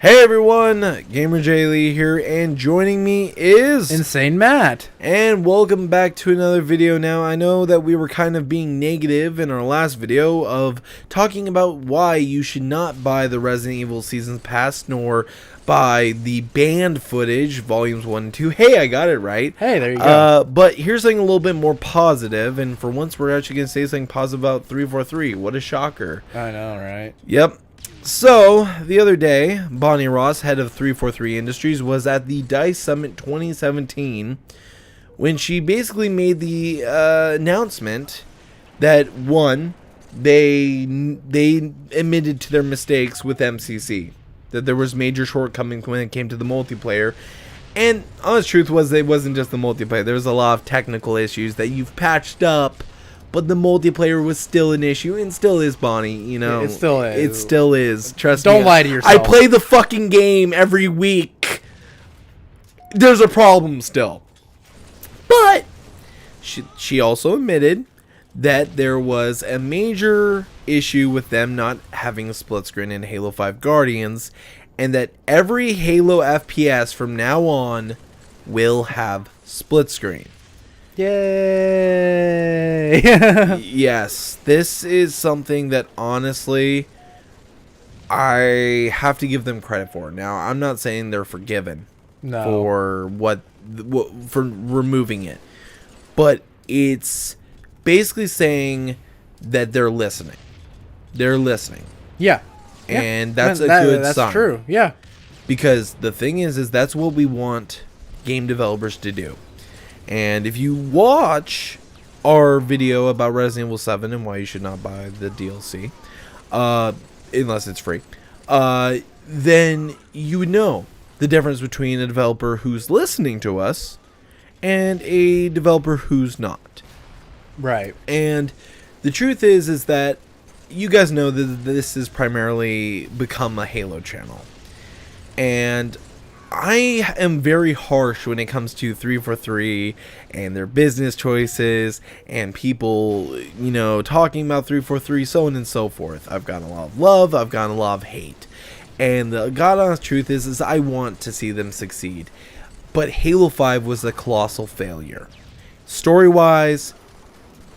Hey everyone, GamerJlee here, and joining me is Insane Matt. And welcome back to another video. Now, I know that we were kind of being negative in our last video of talking about why you should not buy the Resident Evil Seasons Pass, nor buy the banned footage, Volumes 1 and 2. Hey, I got it right. Hey, there you go. But here's something a little bit more positive, and for once we're actually going to say something positive about 343. What a shocker. I know, right? Yep. So, the other day, Bonnie Ross, head of 343 Industries, was at the DICE Summit 2017 when she basically made the announcement that, one, they admitted to their mistakes with MCC, that there was major shortcomings when it came to the multiplayer. And honest truth was, it wasn't just the multiplayer. There was a lot of technical issues that you've patched up, but the multiplayer was still an issue, and still is, Bonnie, you know. It still is. It still is. Trust me. Don't lie to yourself. I play the fucking game every week. There's a problem still. But she also admitted that there was a major issue with them not having a split screen in Halo 5 Guardians, and that every Halo FPS from now on will have split screen. Yay! Yes, this is something that honestly I have to give them credit for. Now, I'm not saying they're forgiven for for removing it, but it's basically saying that they're listening. They're listening. Yeah. And that's a good sign. That's true. Yeah. Because the thing is that's what we want game developers to do. And if you watch our video about Resident Evil 7 and why you should not buy the DLC, unless it's free, then you would know the difference between a developer who's listening to us and a developer who's not. Right. And the truth is that you guys know that this has primarily become a Halo channel. And I am very harsh when it comes to 343 and their business choices and people, you know, talking about 343, so on and so forth. I've gotten a lot of love, I've gotten a lot of hate. And the God honest truth is I want to see them succeed. But Halo 5 was a colossal failure. Story-wise,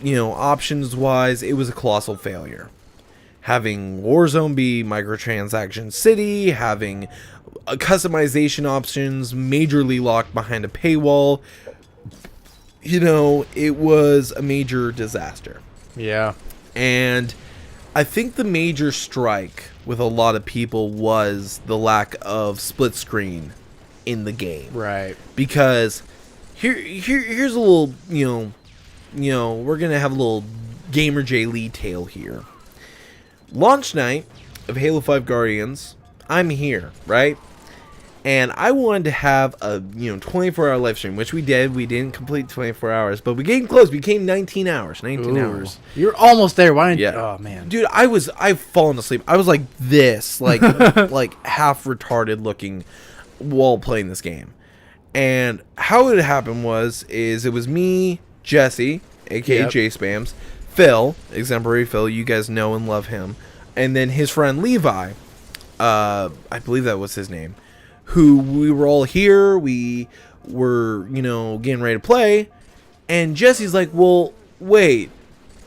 you know, options-wise, it was a colossal failure. Having Warzone be microtransaction city, having customization options majorly locked behind a paywall, you know, it was a major disaster. Yeah. And I think the major strike with a lot of people was the lack of split screen in the game. Right. Because here's a little, you know, we're gonna have a little GamerJlee tale here. Launch night of Halo 5 Guardians, I'm here, right? And I wanted to have a 24-hour live stream, which we did. We didn't complete 24 hours, but we came close. We came 19 hours. 19 hours. You're almost there. Why didn't you? Yeah. Oh man, dude, I've fallen asleep. I was like this, like like half retarded looking while playing this game. And how it happened is it was me, Jesse, aka J Spams, Phil, exemplary Phil, you guys know and love him, and then his friend Levi, I believe that was his name, who we were all here, we were, getting ready to play, and Jesse's like, well, wait,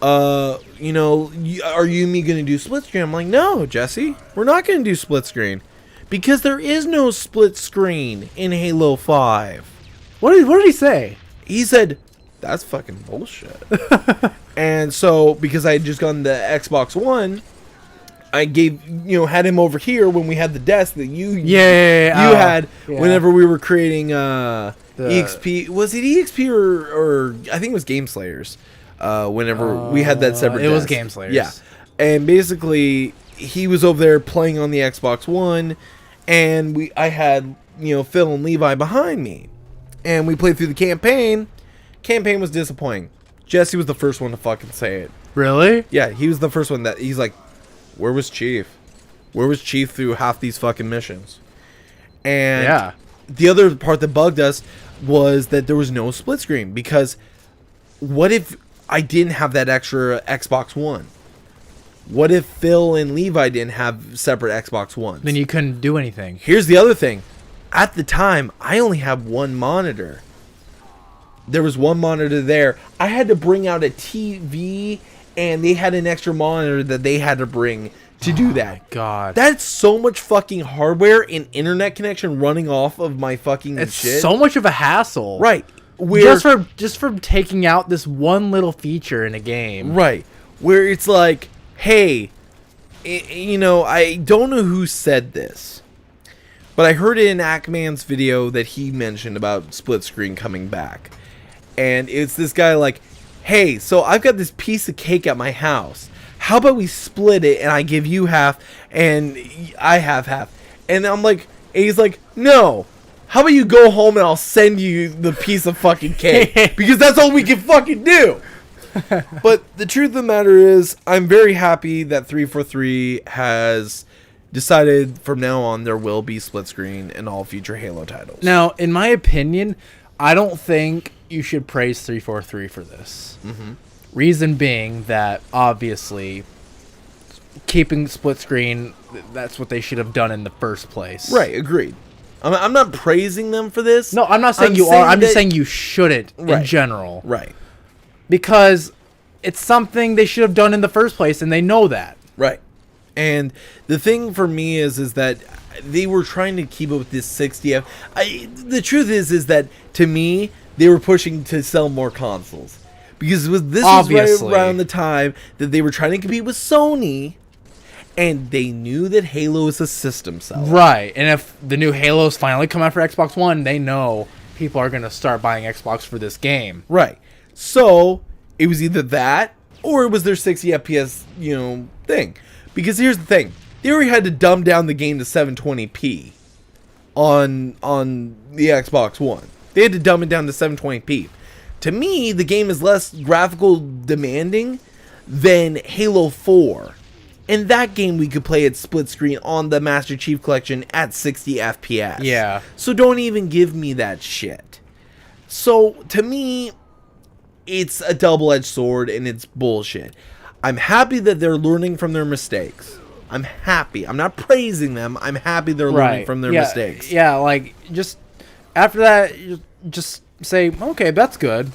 are you and me going to do split screen? I'm like, no, Jesse, we're not going to do split screen, because there is no split screen in Halo 5. What did he say? He said, that's fucking bullshit. And so, because I had just gotten the Xbox One, I had him over here when we had the desk that you had whenever we were creating EXP. Was it EXP or I think it was Game Slayers? Whenever we had that separate desk. It was Game Slayers. Yeah. And basically, he was over there playing on the Xbox One, and I had, Phil and Levi behind me. And we played through the campaign. Campaign was disappointing. Jesse was the first one to fucking say it. Really? Yeah, he was the first one that he's like, where was Chief? Where was Chief through half these fucking missions? And the other part that bugged us was that there was no split screen, because what if I didn't have that extra Xbox One? What if Phil and Levi didn't have separate Xbox Ones? Then you couldn't do anything. Here's the other thing. At the time, I only had one monitor. There was one monitor there. I had to bring out a TV, and they had an extra monitor that they had to bring to do that. God. That's so much fucking hardware and internet connection running off of my fucking It's shit. so much of a hassle. Right. Just from taking out this one little feature in a game. Right. Where it's like, hey, you know, I don't know who said this, but I heard it in Ackman's video that he mentioned about split screen coming back. And it's this guy like, hey, so I've got this piece of cake at my house. How about we split it and I give you half and I have half? And I'm like, and he's like, no. How about you go home and I'll send you the piece of fucking cake? Because that's all we can fucking do. But the truth of the matter is, I'm very happy that 343 has decided from now on there will be split screen in all future Halo titles. Now, in my opinion, I don't think you should praise 343 for this. Mm-hmm. Reason being that, obviously, keeping split screen, that's what they should have done in the first place. Right, agreed. I'm not praising them for this. No, I'm not saying you are. I'm just saying you shouldn't in general. Right. Because it's something they should have done in the first place, and they know that. Right. And the thing for me is that they were trying to keep up with this 60F. The truth is that, to me, they were pushing to sell more consoles. Because this was right around the time that they were trying to compete with Sony, and they knew that Halo is a system seller. Right. And if the new Halos finally come out for Xbox One, they know people are going to start buying Xbox for this game. Right. So, it was either that, or it was their 60 FPS, thing. Because here's the thing. They already had to dumb down the game to 720p on the Xbox One. They had to dumb it down to 720p. To me, the game is less graphical demanding than Halo 4. And that game we could play at split screen on the Master Chief Collection at 60 FPS. Yeah. So don't even give me that shit. So, to me, it's a double-edged sword and it's bullshit. I'm happy that they're learning from their mistakes. I'm happy. I'm not praising them. I'm happy they're learning from their mistakes. Yeah, like, just after that, just say, okay, that's good,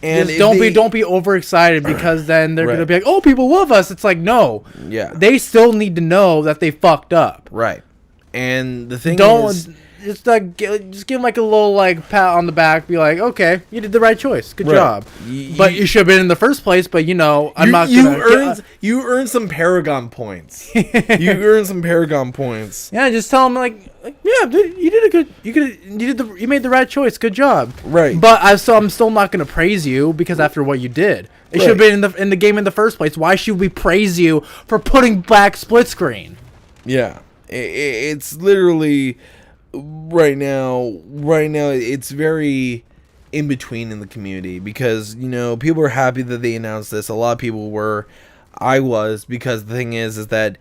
And just don't be overexcited, because then they're going to be like, oh, people love us. It's like, no. Yeah. They still need to know that they fucked up. Right. And the thing is, just give them like a little pat on the back, be like, okay, you did the right choice, good job. But you should have been in the first place. But I'm not. You earned some Paragon points. You earned some Paragon points. Yeah, just tell them yeah, dude, you did you made the right choice, good job. Right. But I'm still not going to praise you, because after what you did, it should have been in the game in the first place. Why should we praise you for putting back split screen? Yeah, it's literally. Right now it's very in between in the community, because people are happy that they announced this. A lot of people were. I was, because the thing is that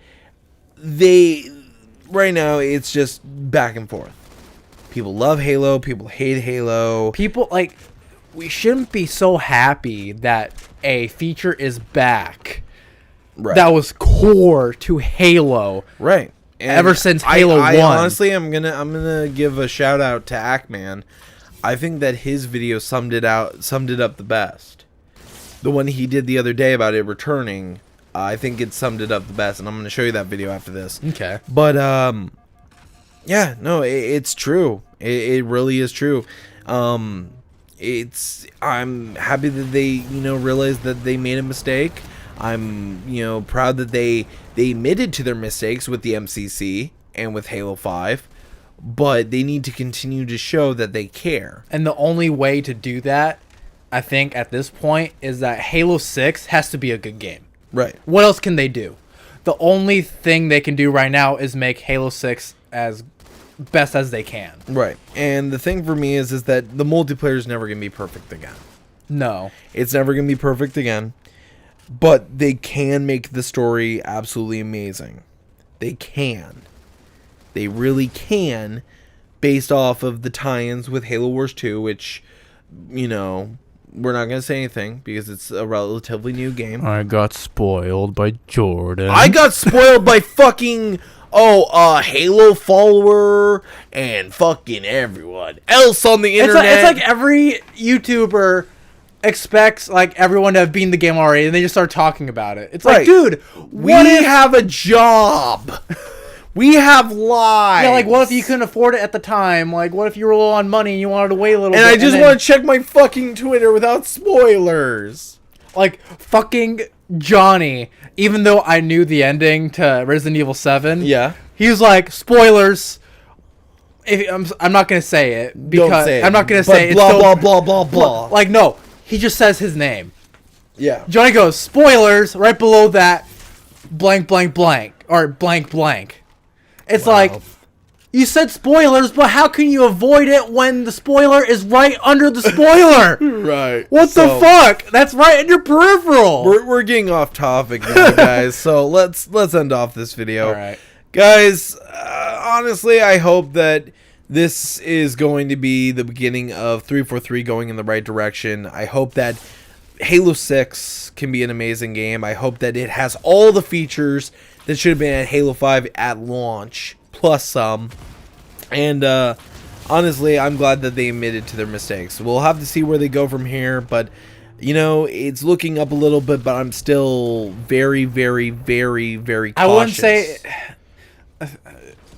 right now it's just back and forth. People love Halo, people hate Halo. People we shouldn't be so happy that a feature is back. Right. That was core to Halo. Right. And ever since Halo 1. Honestly, I'm gonna give a shout out to Ackman. I think that his video summed it up the best. The one he did the other day about it returning, I think it summed it up the best, and I'm gonna show you that video after this. Okay. But yeah, no, it's true. It really is true. I'm happy that they realized that they made a mistake. I'm proud that they admitted to their mistakes with the MCC and with Halo 5, but they need to continue to show that they care. And the only way to do that, I think, at this point, is that Halo 6 has to be a good game. Right. What else can they do? The only thing they can do right now is make Halo 6 as best as they can. Right. And the thing for me is that the multiplayer is never going to be perfect again. No. It's never going to be perfect again. But they can make the story absolutely amazing. They can. They really can, based off of the tie-ins with Halo Wars 2, which, we're not going to say anything because it's a relatively new game. I got spoiled by Jordan. I got spoiled by fucking Halo follower and fucking everyone else on the internet. It's like every YouTuber expects like everyone to have beaten the game already, and they just start talking about it. It's like, dude, we have a job. We have lives. Yeah, like what if you couldn't afford it at the time? Like what if you were low on money and you wanted to wait a little bit? And I just want to check my fucking Twitter without spoilers. Like fucking Johnny, even though I knew the ending to Resident Evil 7. Yeah. He was like, spoilers. I'm not going to say it because Don't say it. I'm not going to say it. Blah, blah, blah, blah. Like, no. He just says his name. Yeah. Johnny goes, spoilers, right below that, blank, blank, blank. Or blank, blank. It's like, you said spoilers, but how can you avoid it when the spoiler is right under the spoiler? Right. What the fuck? That's right in your peripheral. We're getting off topic now, guys. So let's end off this video. All right. Guys, honestly, I hope that this is going to be the beginning of 343 going in the right direction. I hope that Halo 6 can be an amazing game. I hope that it has all the features that should have been at Halo 5 at launch, plus some. And honestly, I'm glad that they admitted to their mistakes. We'll have to see where they go from here, but you know, it's looking up a little bit, but I'm still very, very, very, very cautious. I wouldn't say...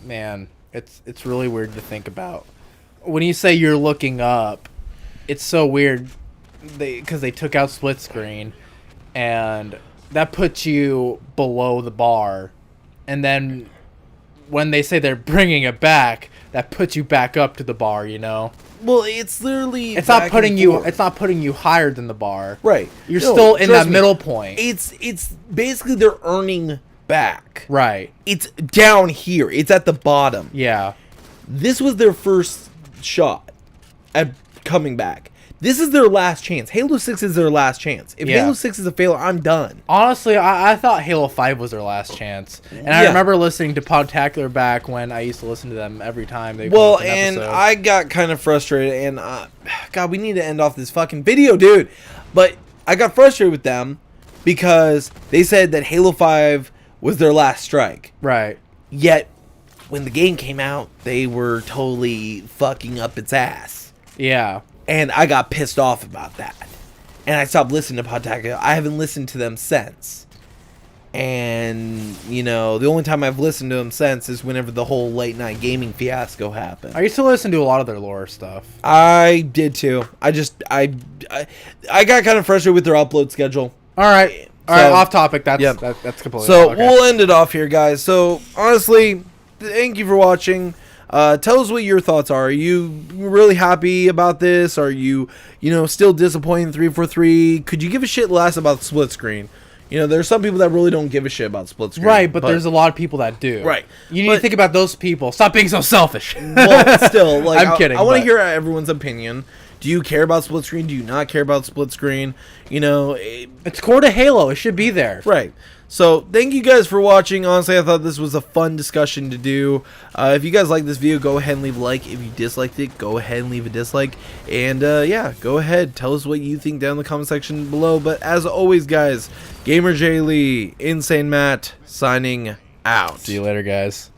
Man, it's really weird to think about. When you say you're looking up, it's so weird because they took out split screen, and that puts you below the bar. And then when they say they're bringing it back, that puts you back up to the bar, you know? Well, it's literally it's not putting you higher than the bar. Right. You're still in that middle point. It's basically they're earning back. Right. It's down here. It's at the bottom. Yeah. This was their first shot at coming back. This is their last chance. Halo 6 is their last chance. If Halo 6 is a failure, I'm done. Honestly, I thought Halo 5 was their last chance. And I remember listening to Podtacular back when I used to listen to them every time they Well, and episode. I got kind of frustrated, and God, we need to end off this fucking video, dude. But I got frustrated with them because they said that Halo 5 was their last strike. Right. Yet, when the game came out, they were totally fucking up its ass. Yeah. And I got pissed off about that. And I stopped listening to Podtacular. I haven't listened to them since. And, you know, the only time I've listened to them since is whenever the whole late night gaming fiasco happened. I used to listen to a lot of their lore stuff. I did too. I got kind of frustrated with their upload schedule. Alright. Alright, off topic. That's completely So we'll end it off here, guys. So, honestly, thank you for watching. Tell us what your thoughts are. Are you really happy about this? Are you, still disappointed in 343? Could you give a shit less about split screen? There's some people that really don't give a shit about split screen. Right, but there's a lot of people that do. Right. You need to think about those people. Stop being so selfish. Well, still, like, I'm kidding. I want to hear everyone's opinion. Do you care about split screen? Do you not care about split screen? It's core to Halo. It should be there. Right. So, thank you guys for watching. Honestly, I thought this was a fun discussion to do. If you guys like this video, go ahead and leave a like. If you disliked it, go ahead and leave a dislike. And, yeah, go ahead. Tell us what you think down in the comment section below. But, as always, guys, GamerJlee, Insane Matt, signing out. See you later, guys.